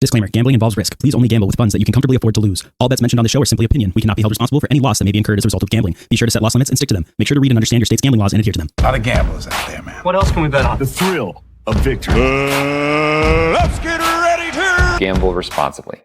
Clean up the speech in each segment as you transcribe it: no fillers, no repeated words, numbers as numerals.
Disclaimer, gambling involves risk. Please only gamble with funds that you can comfortably afford to lose. All bets mentioned on the show are simply opinion. We cannot be held responsible for any loss that may be incurred as a result of gambling. Be sure to set loss limits and stick to them. Make sure to read and understand your state's gambling laws and adhere to them. A lot of gamblers out there, man. What else can we bet on? The thrill of victory. Let's get ready to gamble responsibly.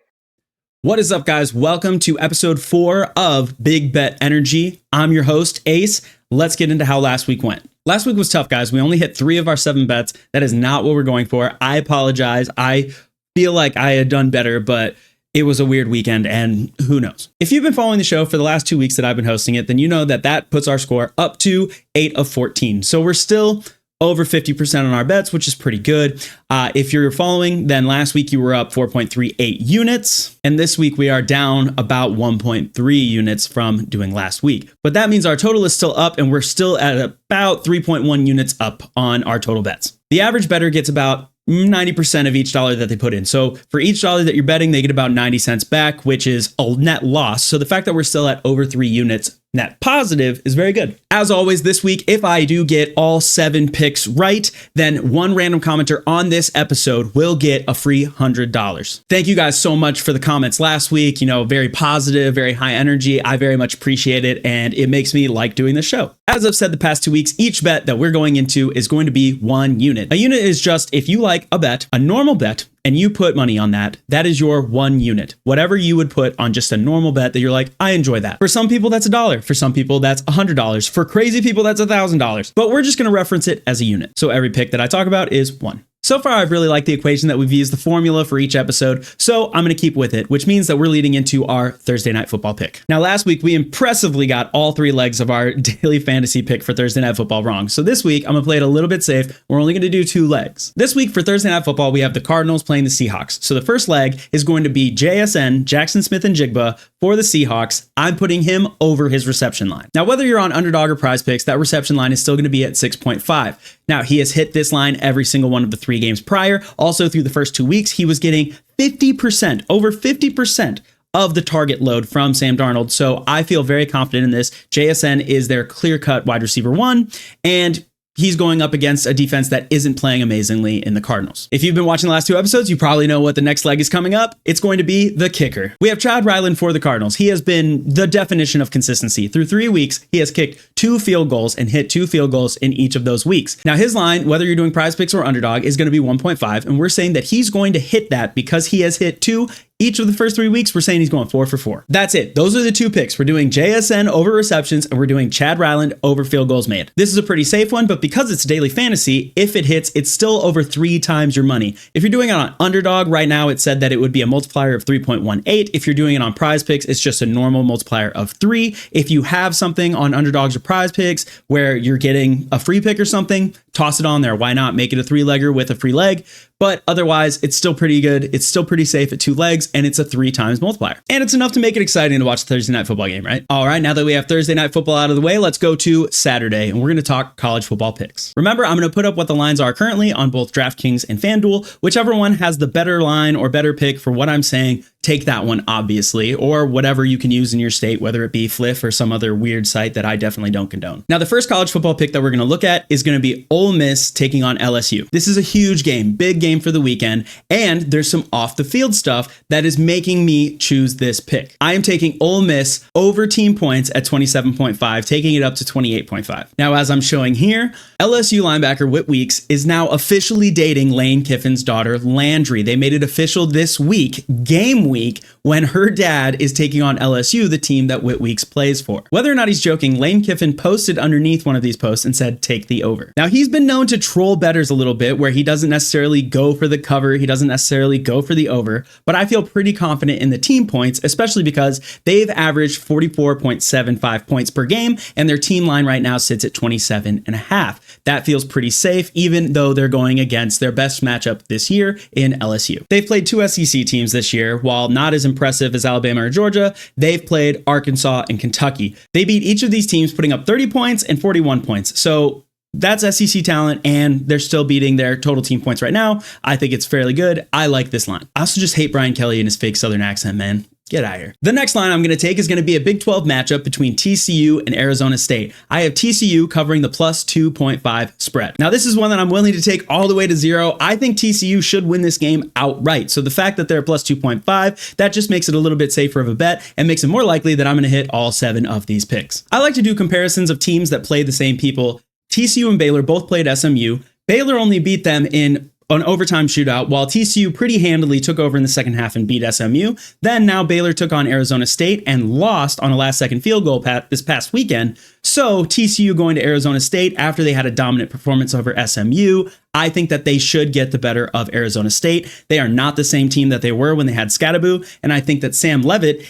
What is up, guys? Welcome to episode 4 of Big Bet Energy. I'm your host, Ace. Let's get into how last week went. Last week was tough, guys. We only hit 3 of our 7 bets. That is not what we're going for. I apologize. I feel like I had done better, but it was a weird weekend and who knows. If you've been following the show for the last 2 weeks that I've been hosting it, then you know that puts our score up to 8 of 14. So we're still over 50% on our bets, which is pretty good. If you're following, then last week you were up 4.38 units. And this week we are down about 1.3 units from doing last week. But that means our total is still up and we're still at about 3.1 units up on our total bets. The average bettor gets about 90% of each dollar that they put in. So for each dollar that you're betting, they get about 90 cents back, which is a net loss. So the fact that we're still at over 3 units net positive is very good. As always, this week, if I do get all 7 picks right, then one random commenter on this episode will get a free $100. Thank you guys so much for the comments last week. You know, very positive, very high energy. I very much appreciate it, and it makes me like doing this show. As I've said the past 2 weeks, each bet that we're going into is going to be 1 unit. A unit is just if you like a bet, a normal bet, and you put money on that, that is your 1 unit. Whatever you would put on just a normal bet that you're like, I enjoy that. For some people, that's $1. For some people, that's $100. For crazy people, that's $1,000. But we're just going to reference it as a unit. So every pick that I talk about is 1. So far, I've really liked the equation that we've used, the formula for each episode, so I'm going to keep with it, which means that we're leading into our Thursday Night Football pick. Now, last week, we impressively got all 3 legs of our daily fantasy pick for Thursday Night Football wrong. So this week, I'm going to play it a little bit safe. We're only going to do 2 legs. This week for Thursday Night Football, we have the Cardinals playing the Seahawks. So the first leg is going to be JSN, Jackson Smith and Jigba, for the Seahawks. I'm putting him over his reception line. Now, whether you're on Underdog or Prize Picks, that reception line is still going to be at 6.5. Now, he has hit this line every single one of the 3 games prior. Also, through the first 2 weeks, he was getting 50%, over 50% of the target load from Sam Darnold. So I feel very confident in this. JSN is their clear-cut wide receiver 1, and he's going up against a defense that isn't playing amazingly in the Cardinals. If you've been watching the last 2 episodes, you probably know what the next leg is coming up. It's going to be the kicker. We have Chad Ryland for the Cardinals. He has been the definition of consistency. Through 3 weeks, he has kicked 2 field goals and hit 2 field goals in each of those weeks. Now, his line, whether you're doing Prize Picks or Underdog, is going to be 1.5, and we're saying that he's going to hit that because he has hit 2 each of the first 3 weeks. We're saying he's going 4 for 4. That's it. Those are the 2 picks. We're doing JSN over receptions and we're doing Chad Ryland over field goals made. This is a pretty safe one, but because it's daily fantasy, if it hits, it's still over 3 times your money. If you're doing it on Underdog right now, it said that it would be a multiplier of 3.18. If you're doing it on Prize Picks, it's just a normal multiplier of 3. If you have something on Underdogs or Prize Picks where you're getting a free pick or something, toss it on there. Why not make it a 3-legger with a free leg? But otherwise, it's still pretty good. It's still pretty safe at 2 legs, and it's a 3 times multiplier. And it's enough to make it exciting to watch the Thursday Night Football game, right? All right, now that we have Thursday Night Football out of the way, let's go to Saturday, and we're going to talk college football picks. Remember, I'm going to put up what the lines are currently on both DraftKings and FanDuel. Whichever one has the better line or better pick for what I'm saying, take that one, obviously, or whatever you can use in your state, whether it be Fliff or some other weird site that I definitely don't condone. Now, the first college football pick that we're going to look at is going to be Ole Miss taking on LSU. This is a huge game, big game for the weekend, and there's some off the field stuff that is making me choose this pick. I am taking Ole Miss over team points at 27.5, taking it up to 28.5. Now, as I'm showing here, LSU linebacker Whit Weeks is now officially dating Lane Kiffin's daughter, Landry. They made it official this week, game week, when her dad is taking on LSU, the team that Whit Weeks plays for. Whether or not he's joking, Lane Kiffin posted underneath one of these posts and said, take the over. Now, he's been known to troll bettors a little bit where he doesn't necessarily go for the cover. He doesn't necessarily go for the over, but I feel pretty confident in the team points, especially because they've averaged 44.75 points per game, and their team line right now sits at 27.5. That feels pretty safe, even though they're going against their best matchup this year in LSU. They've played 2 SEC teams this year. While not as impressive as Alabama or Georgia, they've played Arkansas and Kentucky. They beat each of these teams, putting up 30 points and 41 points. So that's SEC talent, and they're still beating their total team points right now. I think it's fairly good. I like this line. I also just hate Brian Kelly and his fake Southern accent, man. Get out of here. The next line I'm going to take is going to be a Big 12 matchup between TCU and Arizona State. I have TCU covering the plus 2.5 spread. Now, this is one that I'm willing to take all the way to 0. I think TCU should win this game outright. So the fact that they're plus 2.5, that just makes it a little bit safer of a bet and makes it more likely that I'm going to hit all 7 of these picks. I like to do comparisons of teams that play the same people. TCU and Baylor both played SMU. Baylor only beat them in an overtime shootout, while TCU pretty handily took over in the second half and beat SMU. Then now Baylor took on Arizona State and lost on a last-second field goal this past weekend. So TCU going to Arizona State after they had a dominant performance over SMU, I think that they should get the better of Arizona State. They are not the same team that they were when they had Scadaboo, and I think that Sam Leavitt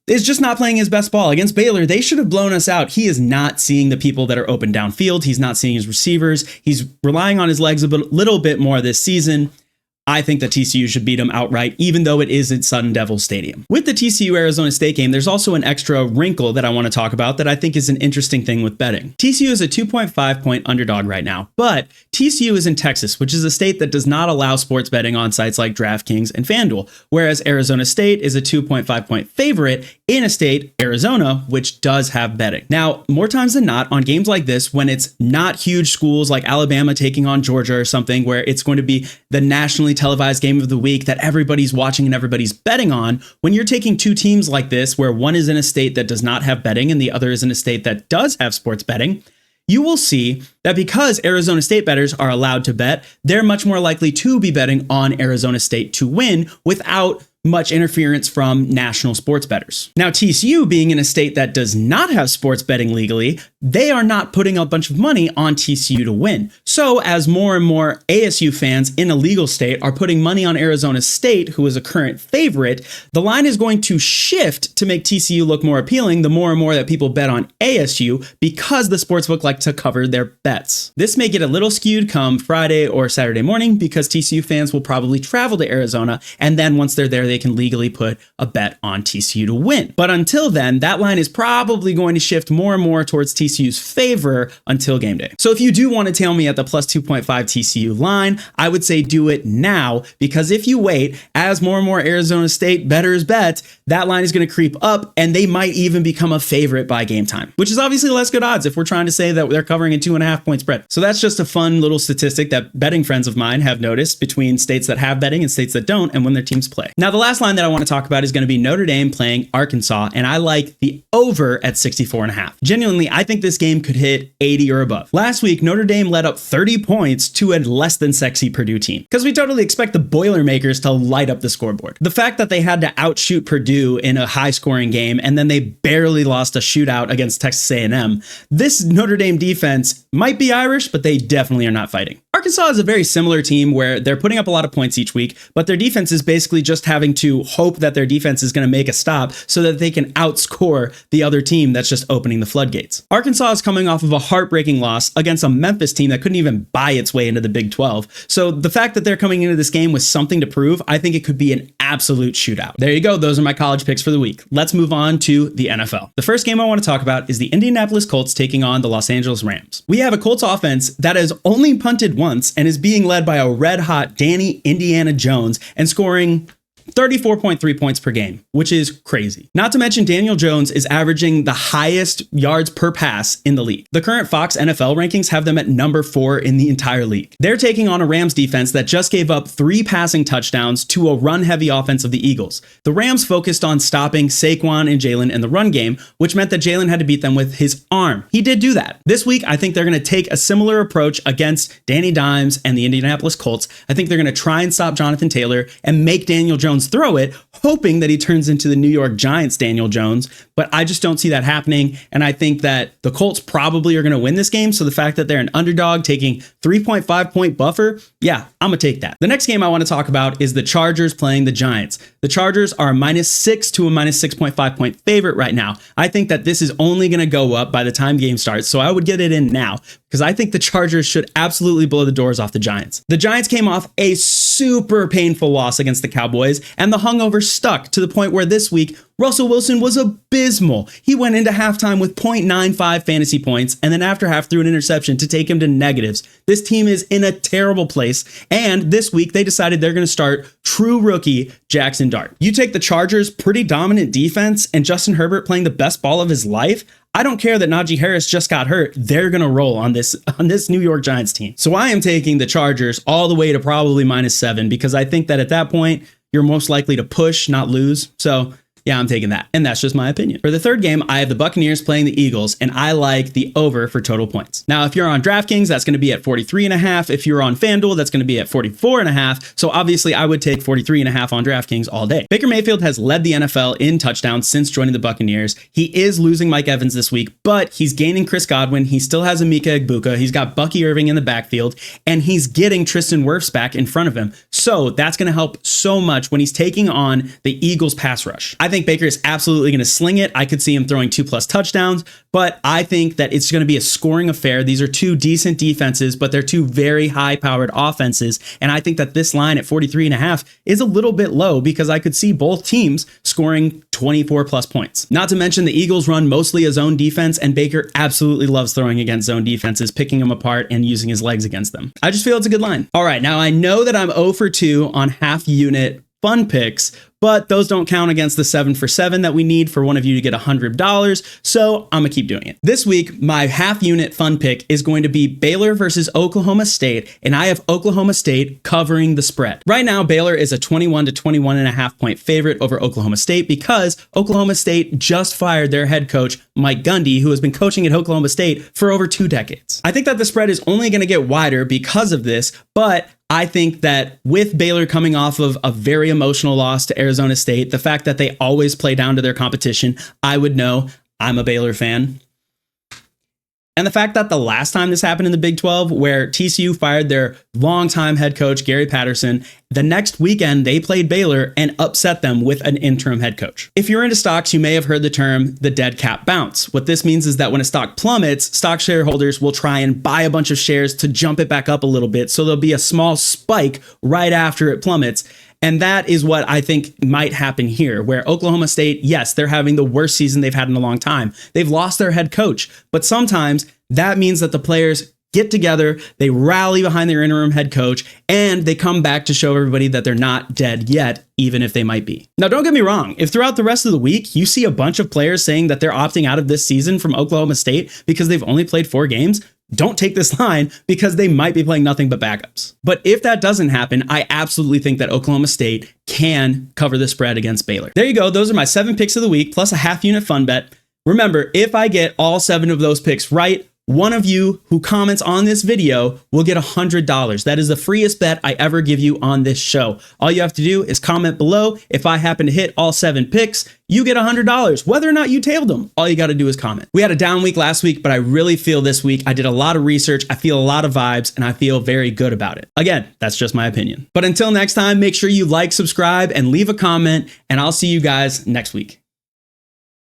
is just not playing his best ball. Against Baylor, they should have blown us out. He is not seeing the people that are open downfield. He's not seeing his receivers. He's relying on his legs a little bit more this season. I think that TCU should beat them outright, even though it is at Sun Devil Stadium. With the TCU-Arizona State game, there's also an extra wrinkle that I want to talk about that I think is an interesting thing with betting. TCU is a 2.5-point underdog right now, but TCU is in Texas, which is a state that does not allow sports betting on sites like DraftKings and FanDuel, whereas Arizona State is a 2.5-point favorite in a state, Arizona, which does have betting. Now, more times than not, on games like this, when it's not huge schools like Alabama taking on Georgia or something, where it's going to be the nationally televised game of the week that everybody's watching and everybody's betting on, when you're taking two teams like this, where one is in a state that does not have betting and the other is in a state that does have sports betting, you will see that because Arizona State bettors are allowed to bet, they're much more likely to be betting on Arizona State to win without much interference from national sports bettors. Now, TCU being in a state that does not have sports betting legally, they are not putting a bunch of money on TCU to win. So as more and more ASU fans in a legal state are putting money on Arizona State, who is a current favorite, the line is going to shift to make TCU look more appealing the more and more that people bet on ASU because the sportsbook like to cover their bets. This may get a little skewed come Friday or Saturday morning because TCU fans will probably travel to Arizona, and then once they're there, they can legally put a bet on TCU to win. But until then, that line is probably going to shift more and more towards TCU's favor until game day. So if you do want to tail me at the plus 2.5 TCU line, I would say do it now, because if you wait, as more and more Arizona State bettors bet, that line is going to creep up and they might even become a favorite by game time, which is obviously less good odds if we're trying to say that they're covering a 2.5-point spread. So that's just a fun little statistic that betting friends of mine have noticed between states that have betting and states that don't, and when their teams play. Now, the last line that I want to talk about is going to be Notre Dame playing Arkansas, and I like the over at 64.5. Genuinely, I think this game could hit 80 or above. Last week, Notre Dame led up 30 points to a less than sexy Purdue team, because we totally expect the Boilermakers to light up the scoreboard. The fact that they had to outshoot Purdue in a high-scoring game, and then they barely lost a shootout against Texas A&M, this Notre Dame defense might be Irish, but they definitely are not fighting. Arkansas is a very similar team where they're putting up a lot of points each week, but their defense is basically just having to hope that their defense is going to make a stop so that they can outscore the other team that's just opening the floodgates. Arkansas is coming off of a heartbreaking loss against a Memphis team that couldn't even buy its way into the Big 12. So the fact that they're coming into this game with something to prove, I think it could be an absolute shootout. There you go. Those are my college picks for the week. Let's move on to the NFL. The first game I want to talk about is the Indianapolis Colts taking on the Los Angeles Rams. We have a Colts offense that has only punted once and is being led by a red-hot Danny Indiana Jones and scoring 34.3 points per game, which is crazy. Not to mention Daniel Jones is averaging the highest yards per pass in the league. The current Fox NFL rankings have them at number 4 in the entire league. They're taking on a Rams defense that just gave up 3 passing touchdowns to a run-heavy offense of the Eagles. The Rams focused on stopping Saquon and Jalen in the run game, which meant that Jalen had to beat them with his arm. He did do that. This week, I think they're going to take a similar approach against Danny Dimes and the Indianapolis Colts. I think they're going to try and stop Jonathan Taylor and make Daniel Jones throw it, hoping that he turns into the New York Giants Daniel Jones, but I just don't see that happening, and I think that the Colts probably are going to win this game, so the fact that they're an underdog taking 3.5 point buffer, yeah, I'm going to take that. The next game I want to talk about is the Chargers playing the Giants. The Chargers are a -6 to a -6.5 point favorite right now. I think that this is only going to go up by the time game starts, so I would get it in now, because I think the Chargers should absolutely blow the doors off the Giants. The Giants came off a super painful loss against the Cowboys, and the hungover stuck to the point where this week, Russell Wilson was abysmal. He went into halftime with 0.95 fantasy points, and then after half threw an interception to take him to negatives. This team is in a terrible place, and this week they decided they're going to start true rookie Jackson Dart. You take the Chargers' pretty dominant defense and Justin Herbert playing the best ball of his life, I don't care that Najee Harris just got hurt. They're going to roll on this New York Giants team. So I am taking the Chargers all the way to probably -7 because I think that at that point, you're most likely to push, not lose. So yeah, I'm taking that. And that's just my opinion. For the third game, I have the Buccaneers playing the Eagles, and I like the over for total points. Now, if you're on DraftKings, that's going to be at 43.5. If you're on FanDuel, that's going to be at 44.5. So obviously, I would take 43.5 on DraftKings all day. Baker Mayfield has led the NFL in touchdowns since joining the Buccaneers. He is losing Mike Evans this week, but he's gaining Chris Godwin. He still has Emeka Egbuka. He's got Bucky Irving in the backfield, and he's getting Tristan Wirfs back in front of him. So that's going to help so much when he's taking on the Eagles pass rush. I think Baker is absolutely going to sling it. I could see him throwing 2+ touchdowns, but I think that it's going to be a scoring affair. These are two decent defenses, but they're two very high-powered offenses, and I think that this line at 43.5 is a little bit low because I could see both teams scoring 24+ points. Not to mention the Eagles run mostly a zone defense, and Baker absolutely loves throwing against zone defenses, picking them apart and using his legs against them. I just feel it's a good line. All right, now I know that I'm 0 for 2 on half-unit fun picks, but those don't count against the 7 for 7 that we need for one of you to get $100. So I'm gonna keep doing it. This week, my half unit fun pick is going to be Baylor versus Oklahoma State, and I have Oklahoma State covering the spread. Right now, Baylor is a 21 to 21.5 point favorite over Oklahoma State because Oklahoma State just fired their head coach, Mike Gundy, who has been coaching at Oklahoma State for over 2 decades. I think that the spread is only gonna get wider because of this, but I think that with Baylor coming off of a very emotional loss to Arizona State, the fact that they always play down to their competition, I would know. I'm a Baylor fan. And the fact that the last time this happened in the Big 12, where TCU fired their longtime head coach, Gary Patterson, the next weekend they played Baylor and upset them with an interim head coach. If you're into stocks, you may have heard the term the dead cat bounce. What this means is that when a stock plummets, stock shareholders will try and buy a bunch of shares to jump it back up a little bit. So there'll be a small spike right after it plummets. And that is what I think might happen here, where Oklahoma State, yes, they're having the worst season they've had in a long time. They've lost their head coach, but sometimes that means that the players get together, they rally behind their interim head coach, and they come back to show everybody that they're not dead yet, even if they might be. Now, don't get me wrong. If throughout the rest of the week, you see a bunch of players saying that they're opting out of this season from Oklahoma State because they've only played 4 games, don't take this line because they might be playing nothing but backups. But if that doesn't happen, I absolutely think that Oklahoma State can cover the spread against Baylor. There you go. Those are my 7 picks of the week, plus a half unit fun bet. Remember, if I get all 7 of those picks right, one of you who comments on this video will get $100. That is the freest bet I ever give you on this show. All you have to do is comment below. If I happen to hit all 7 picks, you get $100. Whether or not you tailed them, all you got to do is comment. We had a down week last week, but I really feel this week I did a lot of research. I feel a lot of vibes, and I feel very good about it. Again, that's just my opinion. But until next time, make sure you like, subscribe, and leave a comment, and I'll see you guys next week.